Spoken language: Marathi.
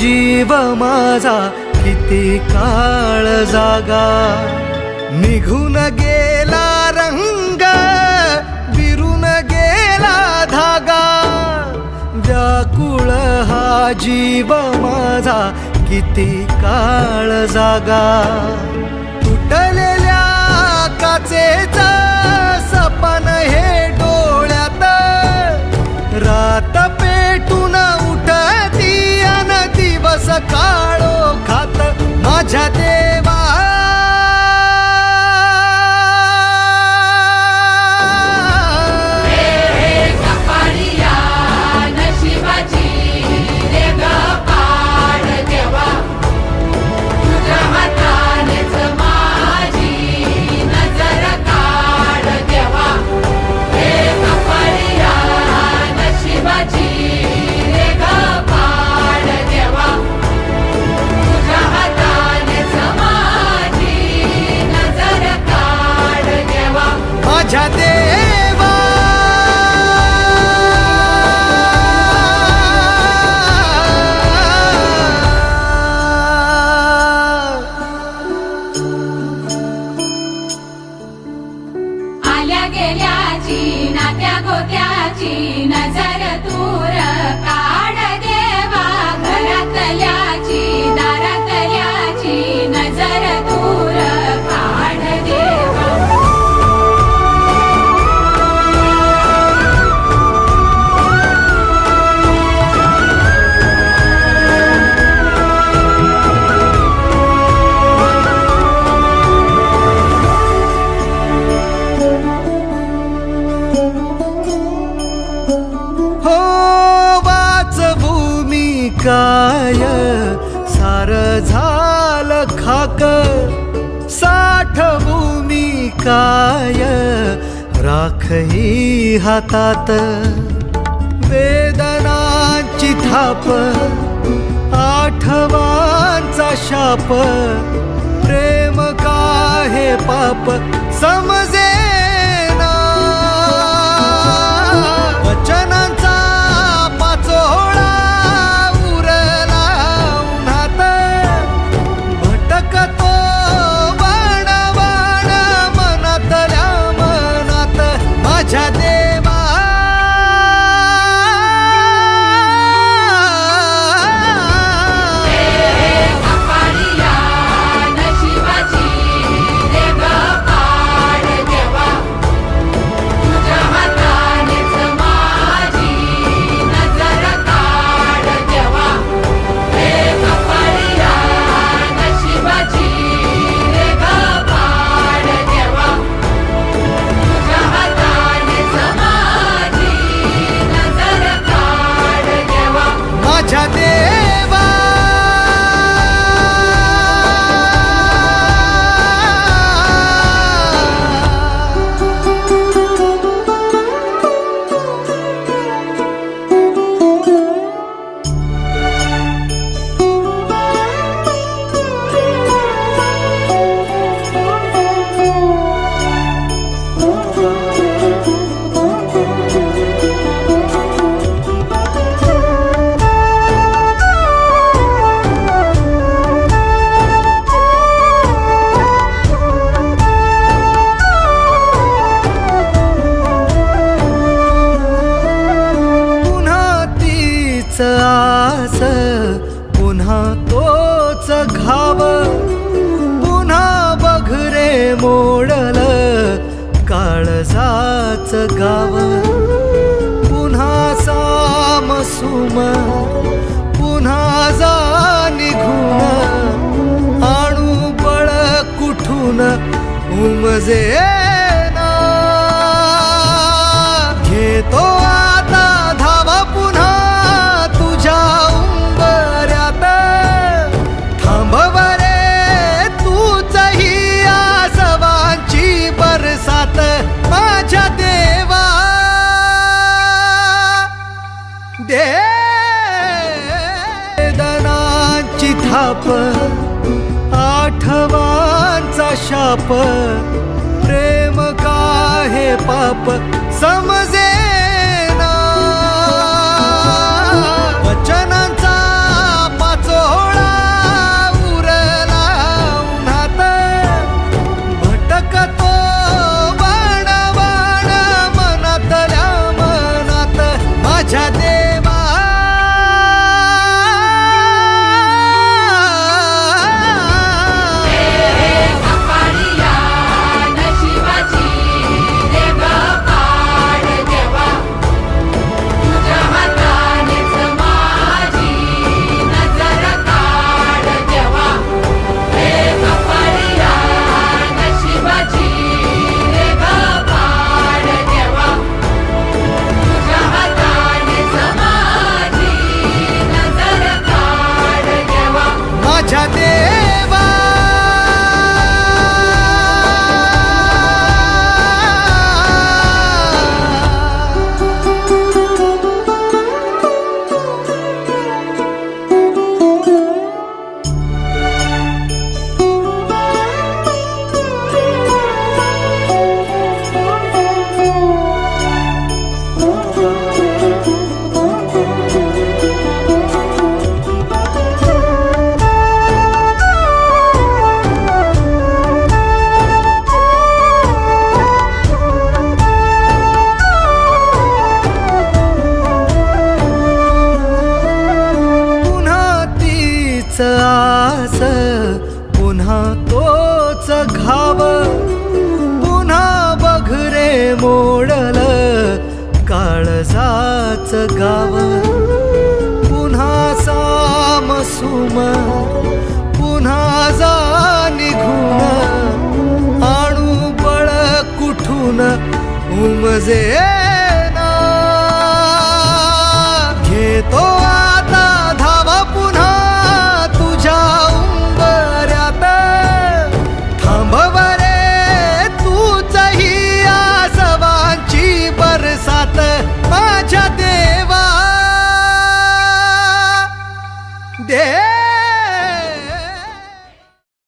जीव माझा किती काळ जागा, निघून गेला रंग विरून गेला धागा, व्याकुळ हा जीव माझा किती काळ जागा, तुटलेल्या काचेचा सपन हे डोळ्यात, रात पेटून उठती अन दिवस काळो खात माझ्या देवा, माझ्या देवा, आल्या गेल्याची नात्या गोत्याची नजर दूर काढ देवा, घरातल्याची दारातल्याची नजर दूर काढ देवा. काय सार झालं खाक, साठवूनी काय राख ही हातात, वेदनांची थाप आठवांचा शाप, प्रेम का हे पाप समजेना, वचनांचा पाचोळा उरला उन्हात, भटकतो बाण बाण मनातल्या मनात माझ्या देवा, माझ्या देवा. आस पुन्हा तोच घाव, पुन्हा बघरे मोडल काळजाच गाव, पुन्हा सामसुम पुन्हा जा निघून, आणू बळ कुठून उमजेना, घेतो आता धावा पुन्हा तुझ्या उंबऱ्यात, थांबव रे तूच ही आसवांची बरसात माझ्या देवा, वेदनांची थाप आठवांचा शाप, प्रेम का हे पाप समजेना, वचनांचा पाचो मोडल काळजाच गाव.